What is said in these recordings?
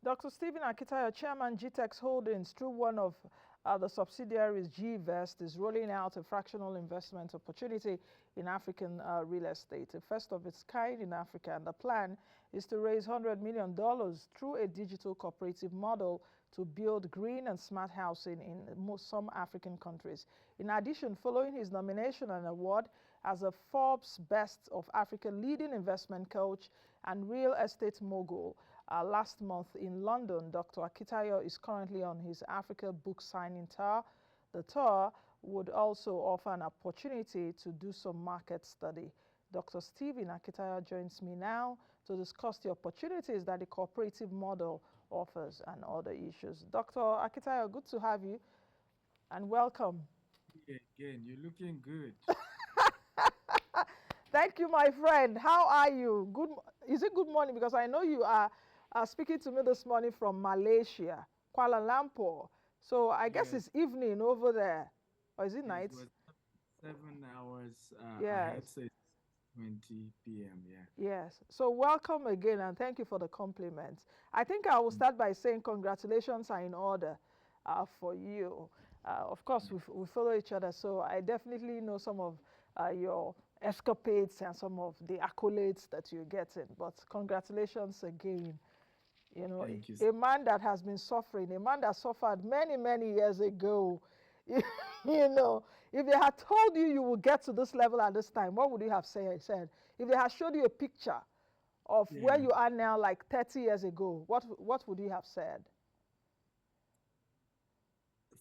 Dr. Stephen Akintayo, Chairman Gtext Holdings, through one of the subsidiaries, GVest, is rolling out a fractional investment opportunity in African real estate, the first of its kind in Africa. And the plan is to raise $100 million through a digital cooperative model to build green and smart housing in some African countries. In addition, following his nomination and award as a Forbes Best of Africa leading investment coach and real estate mogul last month in London, Dr. Akintayo is currently on his Africa book signing tour. The tour would also offer an opportunity to do some market study. Dr. Stephen Akintayo joins me now to discuss the opportunities that the cooperative model offers and other issues. Dr. Akintayo, good to have you and welcome. Yeah, again, you're looking good. Thank you, my friend. How are you? Good. Is it good morning? Because I know you are speaking to me this morning from Malaysia, Kuala Lumpur. So I guess Yes, it's evening over there. Or is it yes, night? we're 7 hours ahead, Yes. so it's 20 p.m. Yeah. Yes. So welcome again and thank you for the compliment. I think I will Mm, start by saying congratulations are in order for you. Of course, mm. we follow each other, so I definitely know some of your escapades and some of the accolades that you're getting. But congratulations again. You know, Thank you. a man that has been suffering, a man that suffered many, many years ago. You know, if they had told you you will get to this level at this time, what would you have said? If they had showed you a picture of where Yeah. you are now, like 30 years ago, what would you have said?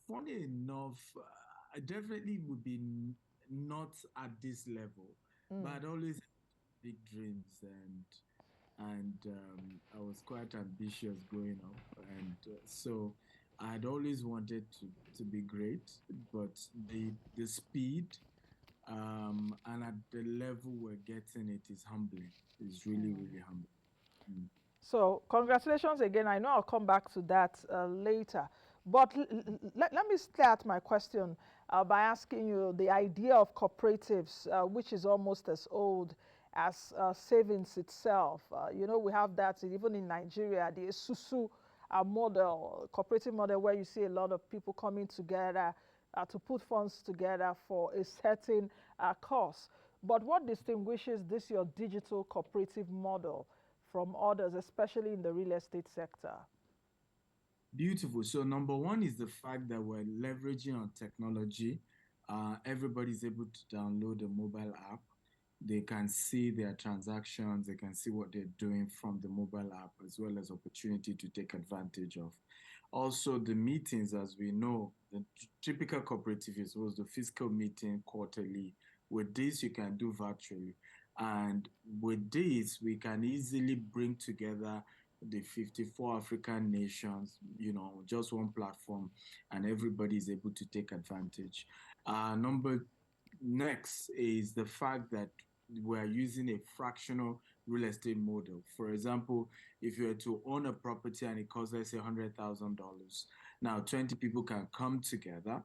Funny enough, I definitely would be not at this level, but I'd always had big dreams and I was quite ambitious growing up, and so I'd always wanted to be great, but the speed and at the level we're getting it is humbling. It's really humbling. Mm. So congratulations again. I know I'll come back to that later. But let me start my question by asking you the idea of cooperatives, which is almost as old as savings itself. You know, we have that even in Nigeria, the Susu model, cooperative model, where you see a lot of people coming together to put funds together for a certain cause. But what distinguishes this your digital cooperative model from others, especially in the real estate sector? Beautiful. So number one is the fact that we're leveraging on technology. Everybody's able to download a mobile app. They can see their transactions, they can see what they're doing from the mobile app, as well as opportunity to take advantage of. Also, the meetings, as we know, the typical cooperative is was the fiscal meeting quarterly. With this, you can do virtually. And with this, we can easily bring together the 54 African nations, just one platform, and everybody is able to take advantage. Number next is the fact that we're using a fractional real estate model. For example, if you were to own a property and it costs, let's say, $100,000, now 20 people can come together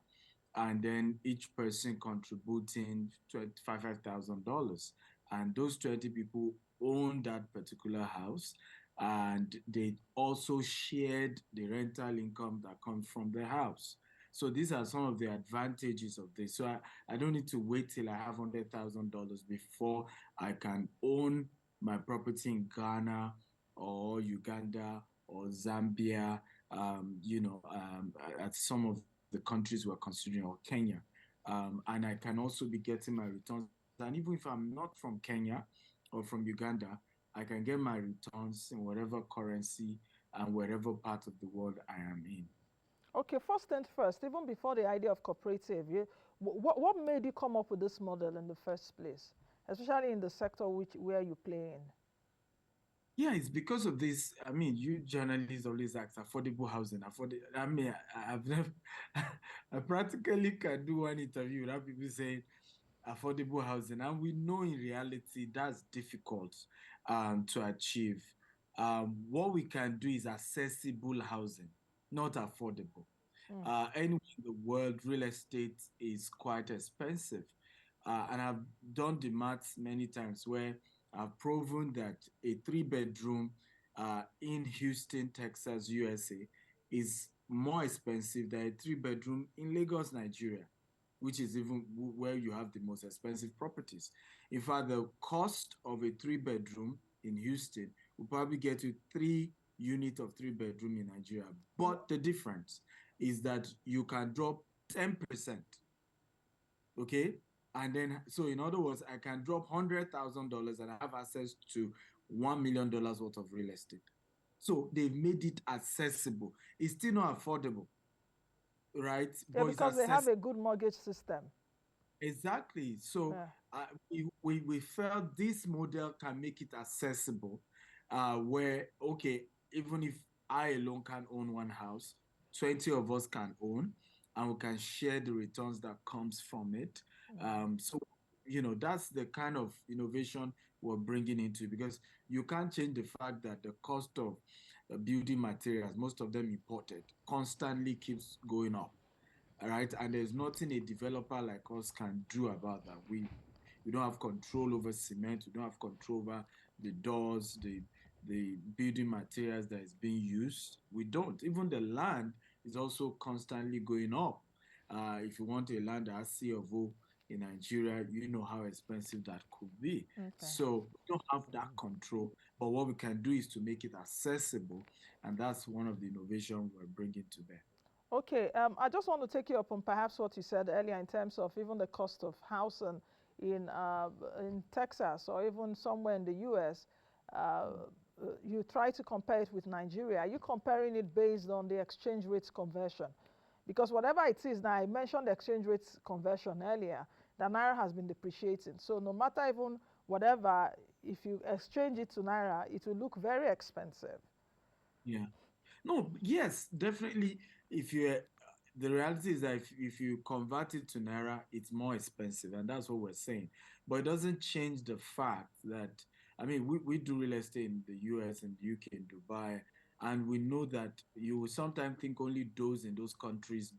and then each person contributing $25,000. And those 20 people own that particular house and they also shared the rental income that comes from the house. So these are some of the advantages of this. So I don't need to wait till I have $100,000 before I can own my property in Ghana or Uganda or Zambia, at some of the countries we're considering, or Kenya. And I can also be getting my returns. And even if I'm not from Kenya or from Uganda, I can get my returns in whatever currency and wherever part of the world I am in. Okay, first and first, even before the idea of cooperative, what made you come up with this model in the first place, especially in the sector where you play in? Yeah, it's because of this. I mean, you journalists always ask affordable housing. I mean, I've never, I practically can do one interview without people saying affordable housing. And we know in reality that's difficult to achieve. What we can do is accessible housing, not affordable. Anywhere in the world, real estate is quite expensive. And I've done the maths many times where I've proven that a three-bedroom in Houston, Texas, USA, is more expensive than a three-bedroom in Lagos, Nigeria, which is even where you have the most expensive properties. In fact, the cost of a three-bedroom in Houston will probably get you 3 units of three-bedroom in Nigeria. But the difference is that you can drop 10%. Okay. And then, so in other words, I can drop $100,000 and I have access to $1 million worth of real estate. So they've made it accessible. It's still not affordable, right? Yeah, But it's because they have accessible. a good mortgage system. Exactly. So Yeah. we felt this model can make it accessible, where, okay, even if I alone can own one house, 20 of us can own, and we can share the returns that comes from it. So, that's the kind of innovation we're bringing into, because you can't change the fact that the cost of building materials, most of them imported, constantly keeps going up. All right. And there's nothing a developer like us can do about that. We don't have control over cement, we don't have control over the doors, the building materials that is being used. We don't. Even the land is also constantly going up. If you want a land that has C of O in Nigeria, you know how expensive that could be. Okay. So we don't have that control. But what we can do is to make it accessible, and that's one of the innovations we're bringing to bear. Okay, I just want to take you up on perhaps what you said earlier in terms of even the cost of housing in Texas or even somewhere in the U.S. You try to compare it with Nigeria. Are you comparing it based on the exchange rates conversion? Because whatever it is, now I mentioned the exchange rates conversion earlier, the naira has been depreciating. So no matter even whatever, if you exchange it to naira, it will look very expensive. Yeah. No, yes, definitely. If you The reality is that if you convert it to naira, it's more expensive, and that's what we're saying. But it doesn't change the fact that, I mean, we do real estate in the US and UK and Dubai, and we know that you will sometimes think only those in those countries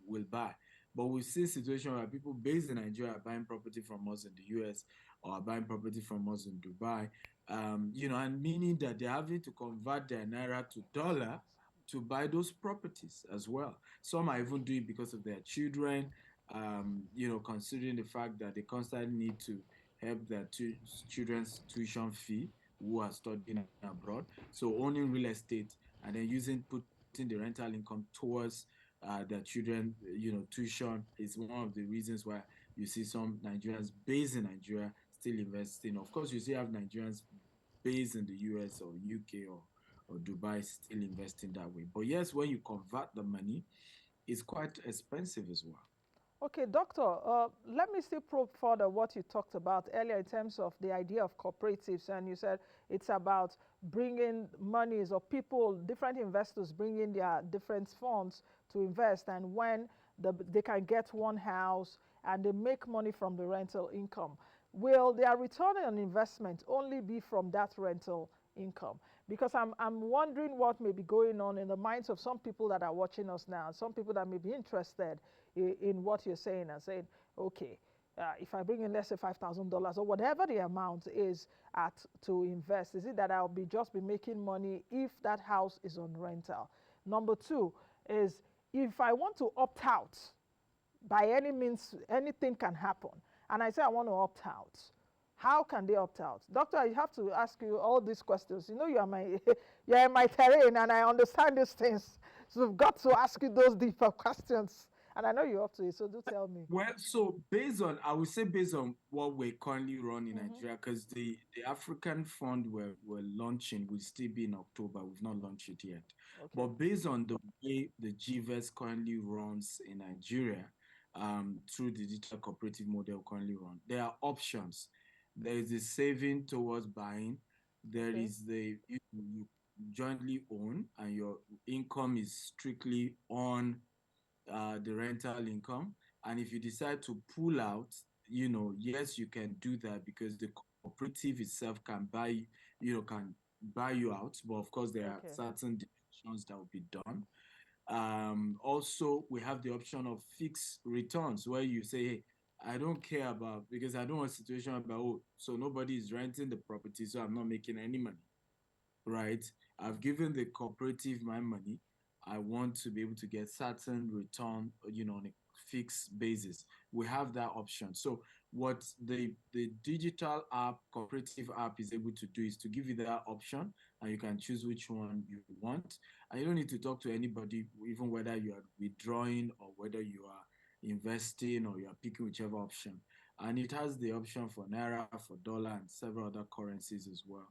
will buy. But we see a situation where people based in Nigeria are buying property from us in the US or are buying property from us in Dubai, and meaning that they're having to convert their naira to dollar to buy those properties as well. Some are even doing it because of their children, considering the fact that they constantly need to help their children's tuition fee who are studying abroad. So owning real estate and then putting the rental income towards their children, tuition is one of the reasons why you see some Nigerians based in Nigeria still investing. Of course, you still have Nigerians based in the US or UK or Dubai still investing that way. But yes, when you convert the money, it's quite expensive as well. Okay, doctor, let me still probe further what you talked about earlier in terms of the idea of cooperatives. And you said it's about bringing monies or people, different investors bringing their different funds to invest. And when they can get one house and they make money from the rental income, will their return on investment only be from that rental income? Because I'm wondering what may be going on in the minds of some people that are watching us now, some people that may be interested in what you're saying and saying, okay, if I bring in, let's say, $5,000 or whatever the amount is to invest, is it that I'll just be making money if that house is on rental? Number two is if I want to opt out, by any means, anything can happen. And I say I want to opt out. How can they opt out? Doctor, I have to ask you all these questions. You know, you are you're in my terrain and I understand these things. So I've got to ask you those deeper questions. And I know you're up to it, so do tell me. Well, so I would say based on what we currently run in Nigeria, because the African fund we're launching will still be in October. We've not launched it yet. Okay. But based on the way the GVES currently runs in Nigeria, through the digital cooperative model currently run, there are options. There is the saving towards buying. There Okay. is you jointly own, and your income is strictly on the rental income. And if you decide to pull out, yes, you can do that because the cooperative itself can buy you out. But of course, there are Okay. certain decisions that will be done. Also, we have the option of fixed returns where you say, hey, I don't care about, because I don't want a situation about, oh, so nobody is renting the property, so I'm not making any money, right? I've given the cooperative my money. I want to be able to get certain return, on a fixed basis. We have that option. So what the digital app, cooperative app is able to do is to give you that option, and you can choose which one you want. And you don't need to talk to anybody, even whether you are withdrawing or whether you are investing or you are picking whichever option. And it has the option for Naira, for dollar, and several other currencies as well.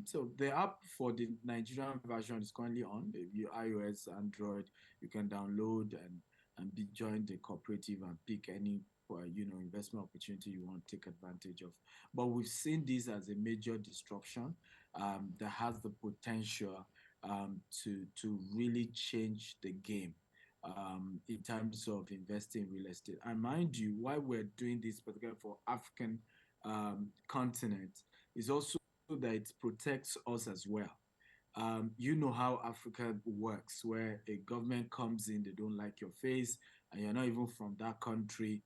So the app for the Nigerian version is currently on. If you iOS, Android, you can download and join the cooperative and pick any investment opportunity you want to take advantage of. But we've seen this as a major disruption that has the potential to really change the game in terms of investing in real estate. And mind you, why we're doing this, particularly for African continent, is also that it protects us as well. You know how Africa works, where a government comes in, they don't like your face, and you're not even from that country,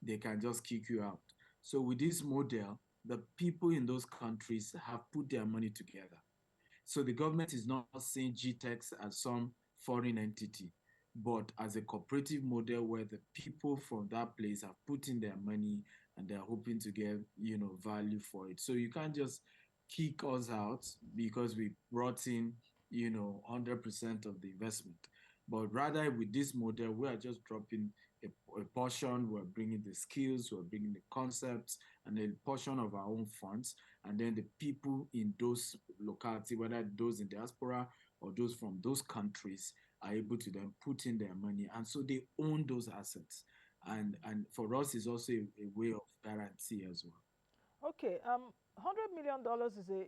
they can just kick you out. So with this model, the people in those countries have put their money together. So the government is not seeing Gtext as some foreign entity, but as a cooperative model where the people from that place have put in their money and they're hoping to get, value for it. So you can't just kick us out because we brought in, 100% of the investment. But rather with this model, we are just dropping a portion, we're bringing the skills, we're bringing the concepts, and a portion of our own funds, and then the people in those locality, whether those in diaspora or those from those countries, are able to then put in their money, and so they own those assets. And for us, is also a way of guarantee as well. Okay, $100 million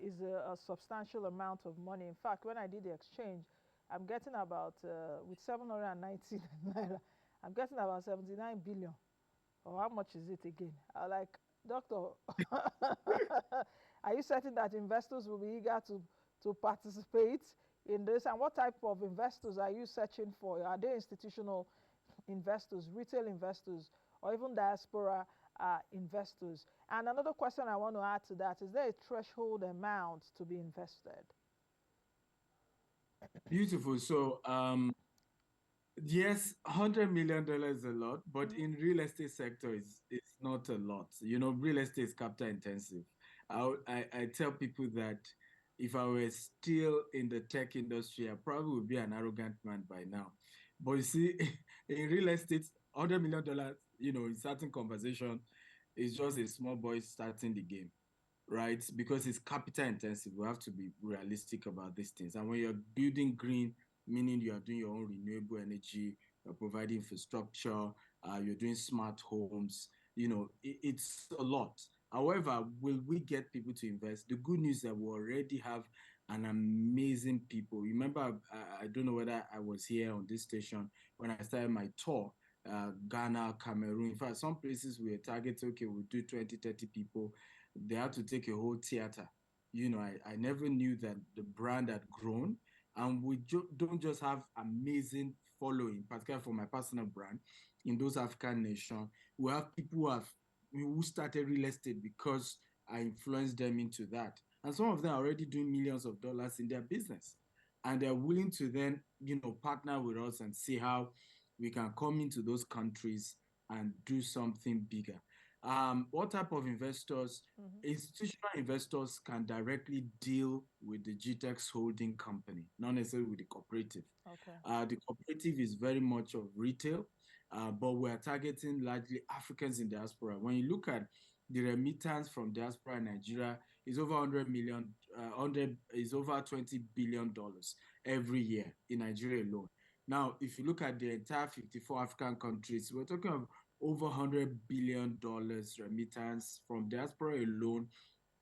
is a substantial amount of money. In fact, when I did the exchange, I'm getting about with 719 naira, I'm getting about 79 billion. Or how much is it again? I like, doctor, are you certain that investors will be eager to participate in this? And what type of investors are you searching for? Are they institutional investors, retail investors, or even diaspora investors? And another question I want to add to that, is there a threshold amount to be invested? Beautiful. So yes, $100 million is a lot, but Mm-hmm. in real estate sector, it's not a lot. Real estate is capital intensive. I tell people that if I were still in the tech industry, I probably would be an arrogant man by now. But you see, in real estate, $100 million, in certain conversation, is just a small boy starting the game, right? Because it's capital intensive. We have to be realistic about these things. And when you're building green, meaning you are doing your own renewable energy, you're providing infrastructure, you're doing smart homes, it's a lot. However, will we get people to invest? The good news is that we already have an amazing people. Remember, I don't know whether I was here on this station when I started my tour. Ghana, Cameroon. In fact, some places we were targeting, okay, we'll do 20, 30 people. They had to take a whole theater. I never knew that the brand had grown. And we don't just have amazing following, particularly for my personal brand, in those African nations. We have people who started real estate because I influenced them into that. And some of them are already doing millions of dollars in their business. And they're willing to then, partner with us and see how we can come into those countries and do something bigger. What type of investors? Mm-hmm. Institutional investors can directly deal with the Gtext holding company, not necessarily with the cooperative. Okay. The cooperative is very much of retail, but we are targeting largely Africans in diaspora. When you look at the remittance from diaspora in Nigeria, is over 100 million, 100 is over $20 billion every year in Nigeria alone. Now, if you look at the entire 54 African countries, we're talking of over $100 billion remittance from diaspora alone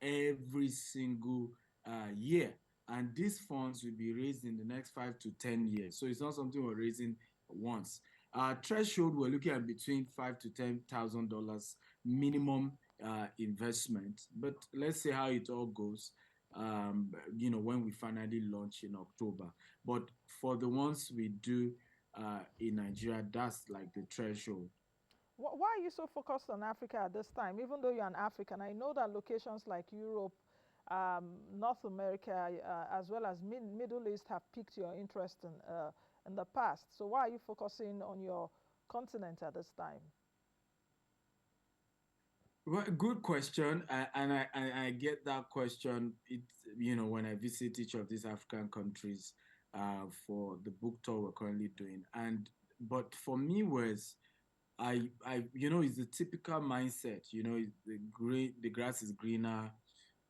every single year. And these funds will be raised in the next 5 to 10 years. So it's not something we're raising once. Threshold, we're looking at between $5 to $10,000 minimum investment. But let's see how it all goes. When we finally launch in October. But for the ones we do in Nigeria, that's like the threshold. Why are you so focused on Africa at this time? Even though you're an African, I know that locations like Europe North America, as well as Middle East, have piqued your interest in the past. So why are you focusing on your continent at this time? Well, good question, and I get that question. When I visit each of these African countries for the book tour we're currently doing, and but for me was it's the typical mindset. The grass is greener,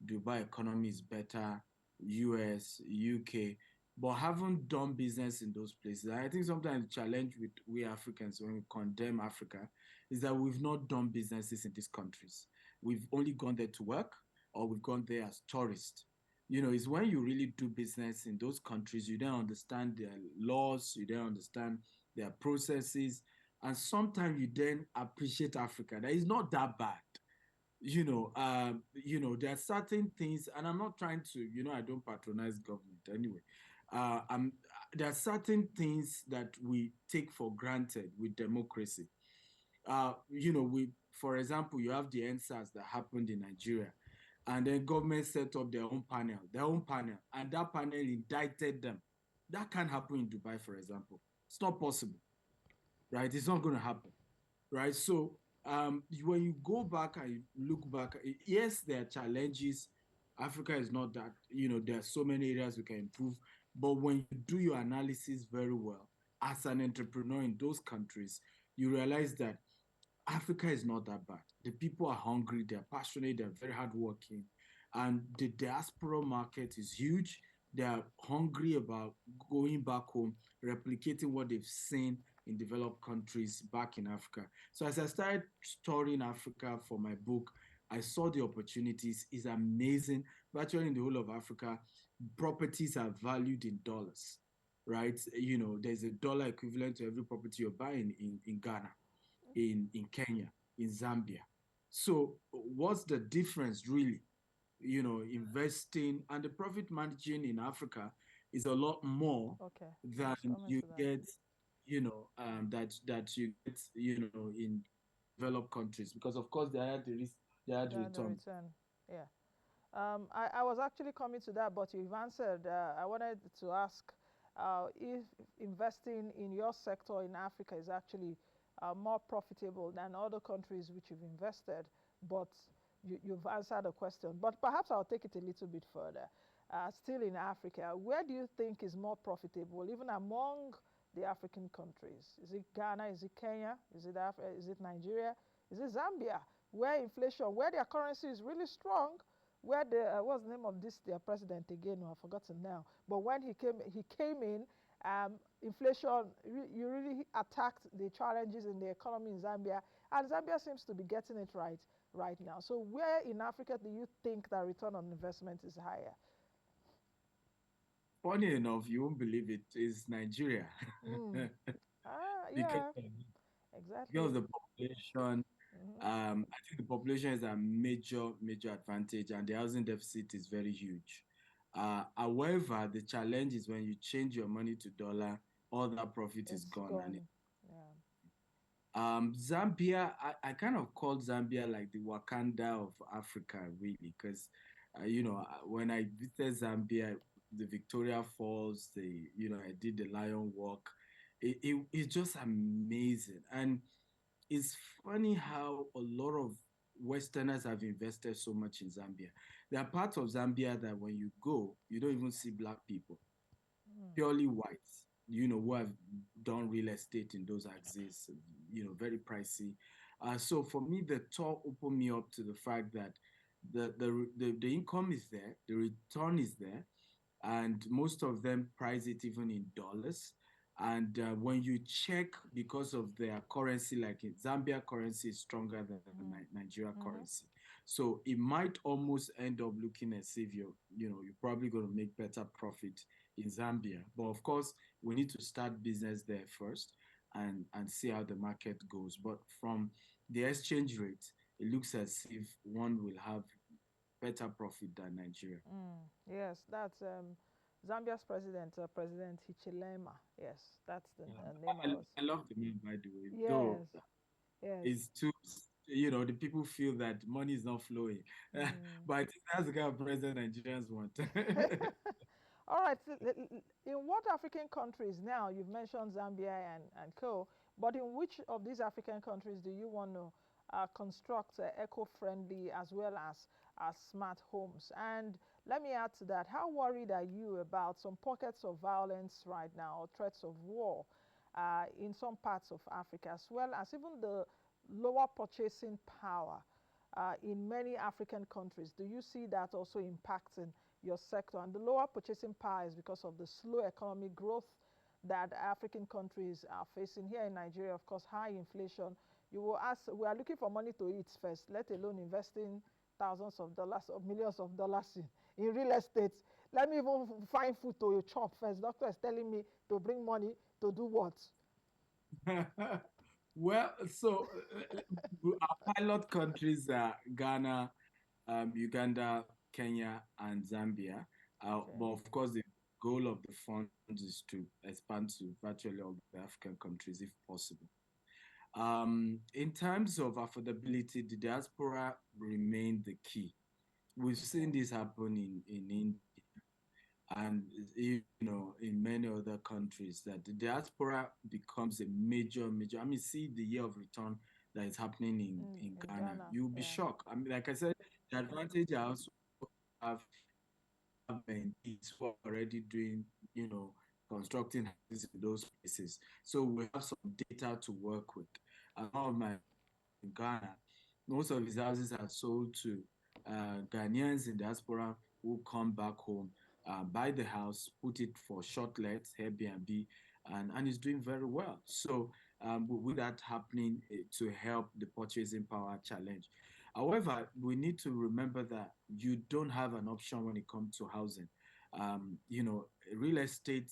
Dubai economy is better, US, UK, but haven't done business in those places. I think sometimes the challenge with we Africans when we condemn Africa is that we've not done businesses in these countries. We've only gone there to work or we've gone there as tourists. It's when you really do business in those countries, you don't understand their laws, you don't understand their processes, and sometimes you then appreciate Africa. That is not that bad. There are certain things, and I'm not trying to, I don't patronize government anyway. There are certain things that we take for granted with democracy. For example, you have the NSAS that happened in Nigeria, and then government set up their own panel, and that panel indicted them. That can't happen in Dubai, for example. It's not possible, right? It's not going to happen, right? So when you go back and you look back, yes, there are challenges. Africa is not that, there are so many areas we can improve. But when you do your analysis very well as an entrepreneur in those countries, you realize that Africa is not that bad. The people are hungry, they're passionate, they're very hardworking, and the diaspora market is huge. They are hungry about going back home, replicating what they've seen in developed countries back in Africa. So as I started touring Africa for my book, I saw the opportunities. It's amazing. Virtually in the whole of Africa, properties are valued in dollars, right? There's a dollar equivalent to every property you're buying in Ghana, in Kenya, in Zambia. So what's the difference really? Investing and the profit margin in Africa is a lot more Okay, than let's come you into that. get, that you get, in developed countries, because of course they had the The return. return, yeah. I was actually coming to that, but you've answered. I wanted to ask if investing in your sector in Africa is actually more profitable than other countries which you've invested, but you've answered the question. But perhaps I'll take it a little bit further. Still in Africa, where do you think is more profitable, even among the African countries? Is it Ghana? Is it Kenya? Is it Nigeria? Is it Zambia? Where inflation, where their currency is really strong, where the what's the name of this their president again? Oh, I've forgotten now. But when he came in, inflation you really attacked the challenges in the economy in Zambia, and Zambia seems to be getting it right now. So where in Africa do you think that return on investment is higher? Funny enough, you won't believe it, is Nigeria. Mm. because Yeah, of, because exactly. of the population. Hmm. I think the population is a major advantage, and the housing deficit is very huge. However, the challenge is when you change your money to dollar, all that profit is It's gone. And gone. Yeah. Zambia, I kind of call Zambia like the Wakanda of Africa, really, because when I visited Zambia, the Victoria Falls, I did the Lion Walk. It's just amazing, and it's funny how a lot of Westerners have invested so much in Zambia. There are parts of Zambia that when you go, you don't even see black people, Mm. purely whites, who have done real estate in those axes, very pricey. So for me, the tour opened me up to the fact that the income is there, the return is there, and most of them price it even in dollars. And when you check, because of their currency, like in Zambia currency is stronger than Mm. Nigeria Hmm. currency, so it might almost end up looking as if you're probably going to make better profit in Zambia. But of course, we need to start business there first and see how the market goes. But from the exchange rate, it looks as if one will have better profit than Nigeria. Mm. Yes, that's Zambia's president, President Hichilema. Yes, that's the Yeah. name I was. I love the name, by the way, though Yes, yes. it's too. the people feel that money is not flowing. But I think that's the kind of president Nigerians want. All right. In what African countries now, you've mentioned Zambia and co, but in which of these African countries do you want to construct eco-friendly as well as smart homes? And let me add to that, how worried are you about some pockets of violence right now or threats of war in some parts of Africa, as well as even the lower purchasing power in many African countries? Do you see that also impacting your sector? And the lower purchasing power is because of the slow economic growth that African countries are facing. Here in Nigeria, of course, high inflation. You will ask, we are looking for money to eat first, let alone investing thousands of dollars or millions of dollars in real estate. Let me even find food to chop first. Doctor is telling me to bring money to do what? Well, so our pilot countries are Ghana, Uganda, Kenya, and Zambia. But Okay. of course, the goal of the fund is to expand to virtually all the African countries if possible. In terms of affordability, the diaspora remained the key. We've seen Okay. this happen in India and in many other countries that the diaspora becomes a major. I mean, see the year of return that is happening in In Ghana. Ghana, You'll be yeah. shocked. I mean, like I said, the advantage I also have mentees who are already doing, constructing houses in those places. So we have some data to work with. And one of my in Ghana, most of his houses are sold to Ghanaians in diaspora who come back home, buy the house, put it for short let, Airbnb, and it's doing very well. So with that happening to help the purchasing power challenge. However, we need to remember that you don't have an option when it comes to housing. Real estate,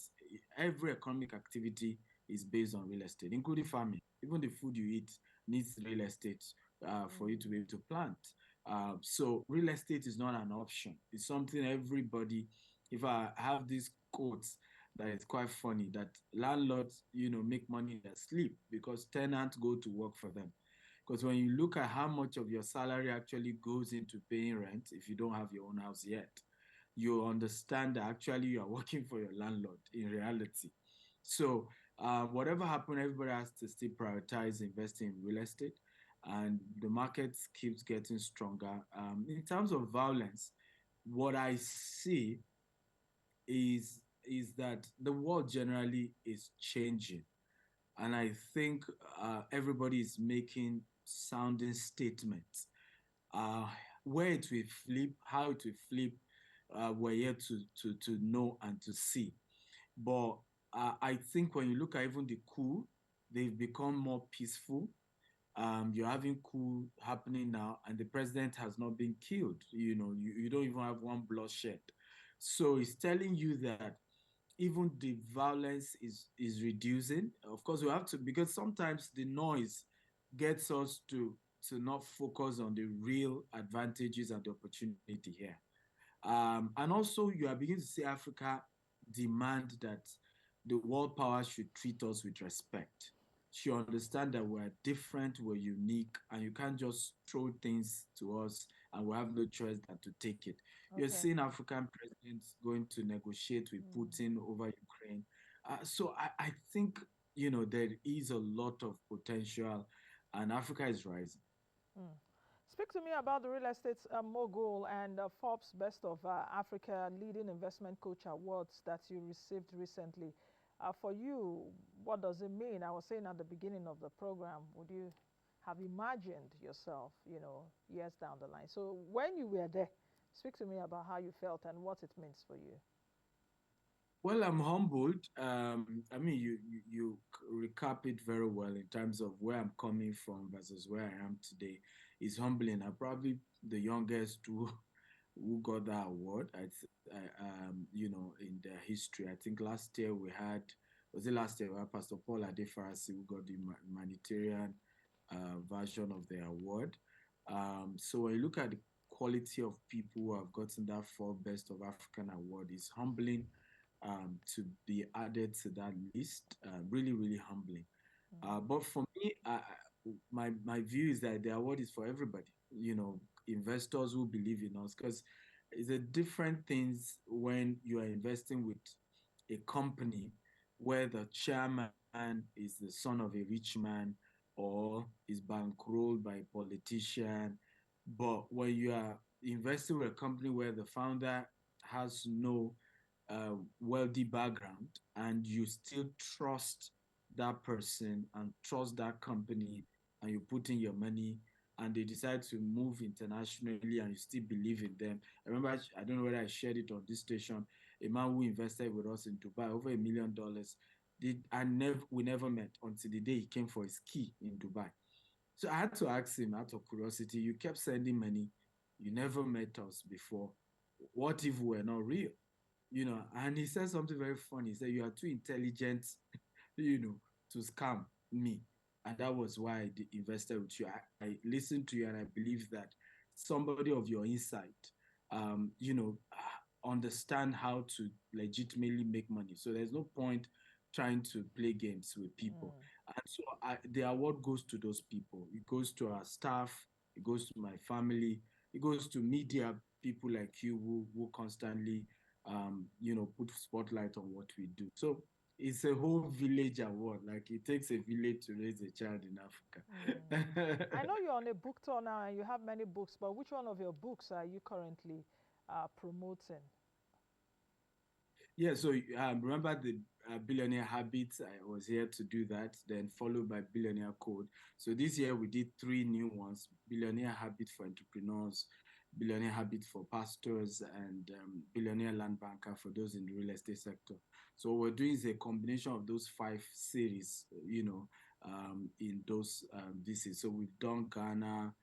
every economic activity is based on real estate, including farming. Even the food you eat needs real estate for you to be able to plant. So real estate is not an option. It's something everybody, if I have these quotes that is quite funny, that landlords, make money in their sleep because tenants go to work for them. Because when you look at how much of your salary actually goes into paying rent, if you don't have your own house yet, you understand that actually you are working for your landlord in reality. So whatever happened, everybody has to still prioritize investing in real estate, and the market keeps getting stronger. In terms of violence, what I see is that the world generally is changing, and I think everybody is making sounding statements. Uh, where it will flip, how it will flip, we're yet to know and to see. But I think when you look at even the coup, they've become more peaceful. You're having coup happening now, and the president has not been killed. You don't even have one bloodshed. So it's telling you that even the violence is reducing. Of course, we have to, because sometimes the noise gets us to not focus on the real advantages and the opportunity here. And also, you are beginning to see Africa demand that the world power should treat us with respect. Should understand that we're different, we're unique, and you can't just throw things to us and we have no choice than to take it. You're Okay. seeing African presidents going to negotiate with Putin over Ukraine. So I think, there is a lot of potential, and Africa is rising. Mm. Speak to me about the real estate mogul and Forbes Best of Africa Leading Investment Coach Awards that you received recently. For you, what does it mean? I was saying at the beginning of the program, would you have imagined yourself, years down the line? So when you were there, speak to me about how you felt and what it means for you. Well, I'm humbled. I mean, you recap it very well in terms of where I'm coming from versus where I am today. It's humbling. I'm probably the youngest who got that award. In their history. I think last year we had, was it last year we had Pastor Paul Adefarasi who got the humanitarian version of the award. So when you look at the quality of people who have gotten that for Best of African award, it's humbling to be added to that list. Really, really humbling. Mm. But for me, my view is that the award is for everybody. Investors who believe in us, because it's a different things when you are investing with a company where the chairman is the son of a rich man or is bankrolled by a politician. But when you are investing with a company where the founder has no wealthy background and you still trust that person and trust that company, and you put in your money and they decide to move internationally and you still believe in them. I remember, I don't know whether I shared it on this station, a man who invested with us in Dubai over $1 million. We never met until the day he came for his key in Dubai. So I had to ask him out of curiosity, you kept sending money, you never met us before. What if we're not real? And he said something very funny. He said, you are too intelligent, you know, to scam me. And that was why I invested with you. I listened to you and I believe that somebody of your insight, understand how to legitimately make money. So there's no point trying to play games with people. And so the award goes to those people. It goes to our staff. It goes to my family. It goes to media people like you who constantly, put spotlight on what we do. So it's a whole village award. Like it takes a village to raise a child in Africa. I know you're on a book tour now and you have many books, but which one of your books are you currently promoting? Yeah, so remember the Billionaire Habits? I was here to do that, then followed by Billionaire Code. So this year we did three new ones: Billionaire Habit for entrepreneurs, Billionaire Habit for pastors, and Billionaire Land Banker for those in the real estate sector. So what we're doing is a combination of those five series, in those VCs. So we've done Ghana,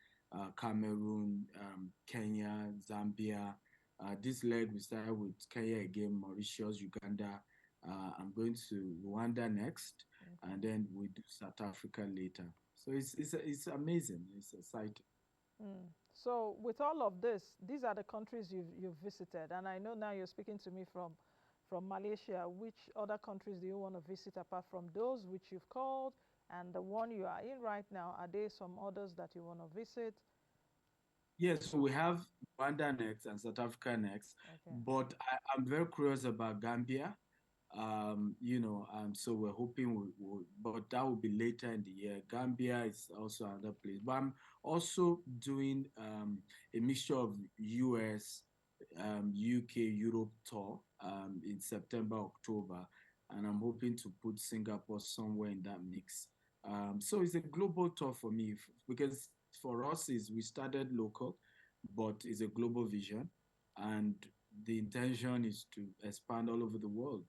Cameroon, Kenya, Zambia. This leg, we started with Kenya again, Mauritius, Uganda. I'm going to Rwanda next, and then we do South Africa later. So it's amazing. It's exciting. So with all of this, these are the countries you've visited, and I know now you're speaking to me from Malaysia. Which other countries do you want to visit apart from those which you've called and the one you are in right now? Are there some others that you want to visit? Yes, so we have Rwanda next and South Africa next, Okay. but I'm very curious about Gambia. So we're hoping but that will be later in the year. Gambia is also another place, but I'm also doing a mixture of US, UK, Europe tour in September, October, and I'm hoping to put Singapore somewhere in that mix. So it's a global tour for me because for us is we started local, but it's a global vision, and the intention is to expand all over the world.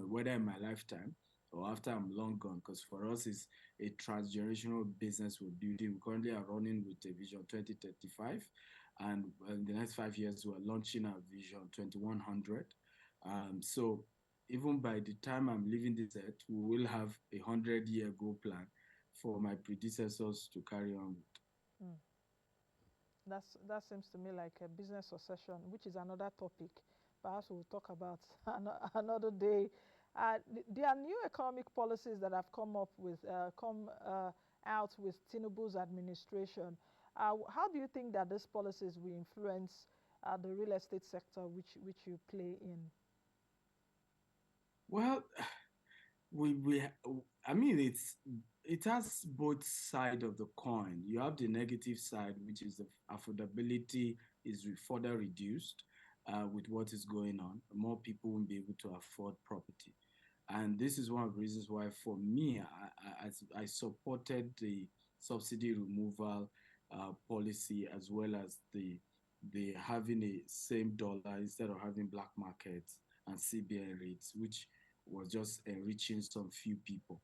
Whether in my lifetime or after I'm long gone, because for us it's a transgenerational business we're building. We currently are running with a vision 2035, and in the next 5 years we're launching our vision 2100. So even by the time I'm leaving this earth, we will have 100-year goal plan for my predecessors to carry on with. Mm. That seems to me like a business succession, which is another topic. Perhaps we'll talk about another day. There are new economic policies that have come out with Tinubu's administration. How do you think that these policies will influence the real estate sector, which you play in? Well, we I mean it has both side of the coin. You have the negative side, which is the affordability is further reduced with what is going on. More people won't be able to afford property, and this is one of the reasons why for me I supported the subsidy removal policy, as well as the having a same dollar instead of having black markets and CBN rates, which was just enriching some few people.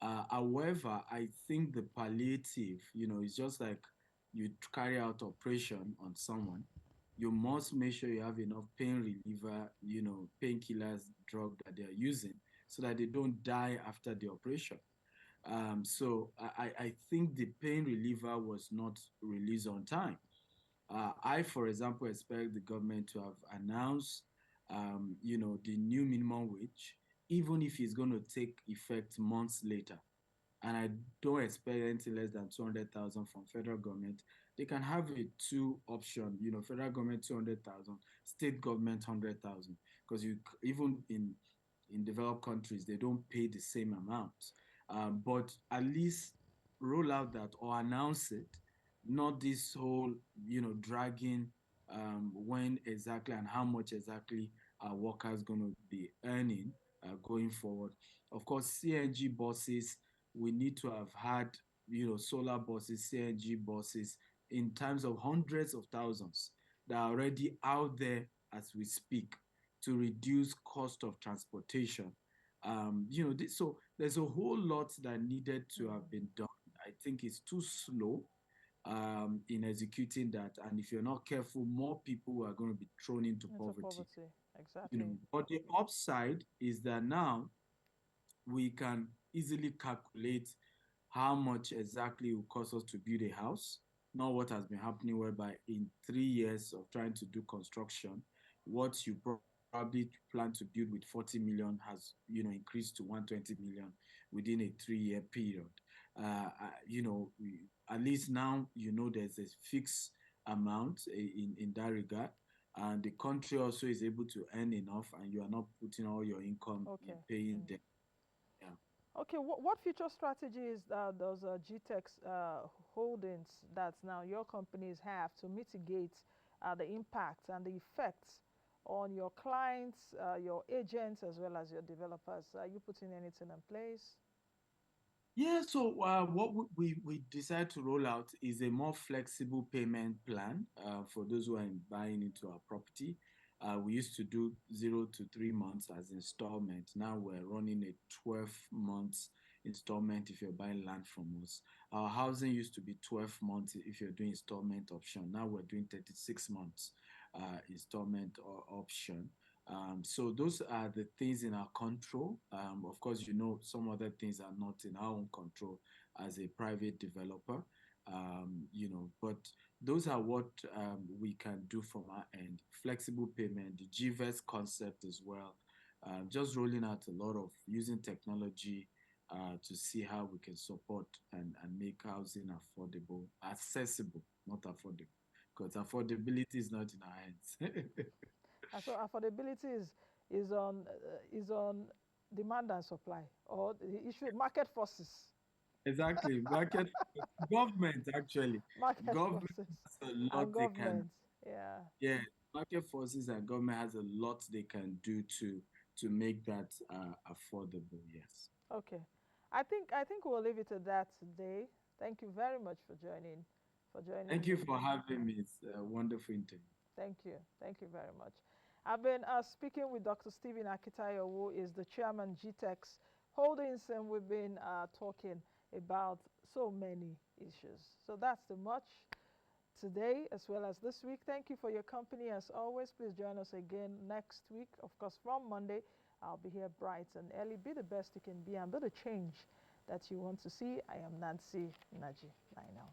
However, I think the palliative, is just like you carry out operation on someone. You must make sure you have enough pain reliever, painkillers, drug that they are using, so that they don't die after the operation. So I think the pain reliever was not released on time. I, for example, expect the government to have announced, the new minimum wage, even if it's going to take effect months later. and I don't expect anything less than 200,000 from federal government, they can have a two option, federal government 200,000, state government 100,000, because even in developed countries they don't pay the same amount. But at least roll out that or announce it, not this whole dragging when exactly and how much exactly are workers going to be earning going forward. Of course, CNG buses, we need to have had solar buses, CNG buses in terms of hundreds of thousands that are already out there as we speak to reduce cost of transportation. So there's a whole lot that needed to have been done. I think it's too slow in executing that, and if you're not careful, more people are going to be thrown into Into poverty. poverty, exactly. But the upside is that now we can easily calculate how much exactly it will cost us to build a house, not what has been happening, whereby in 3 years of trying to do construction, what you probably plan to build with 40 million has increased to 120 million within a 3-year period. At least now there's a fixed amount in that regard, and the country also is able to earn enough, and you are not putting all your income in Okay. paying them. Yeah. Okay, what future strategies does Gtext Holdings, that's now your companies, have to mitigate the impacts and the effects on your clients, your agents, as well as your developers? Are you putting anything in place? Yeah, so what we decide to roll out is a more flexible payment plan for those who are buying into our property. We used to do 0 to 3 months as installment. Now we're running a 12 months installment if you're buying land from us. Our housing used to be 12 months if you're doing installment option. Now we're doing 36 months installment option. So those are the things in our control. Of course, some other things are not in our own control as a private developer. But those are what we can do from our end. Flexible payment, the GVES concept as well. Just rolling out a lot of using technology to see how we can support and make housing affordable, accessible, not affordable, because affordability is not in our hands. So affordability is on demand and supply, or the issue market forces. Exactly. Government actually. Market Government forces has a lot and they can, government. Yeah. yeah, market forces and government has a lot they can do to make that affordable. Yes. Okay. I think we'll leave it at that today. Thank you very much for joining Thank you me. for having me. It's a wonderful interview. Thank you. Thank you very much. I've been speaking with Dr. Stephen Akintayo, who is the chairman Gtext Holdings, and we've been talking about so many issues. So that's the much today as well as this week. Thank you for your company as always. Please join us again next week. Of course, from Monday, I'll be here bright and early. Be the best you can be and be the change that you want to see. I am Nancy Naji. Bye now.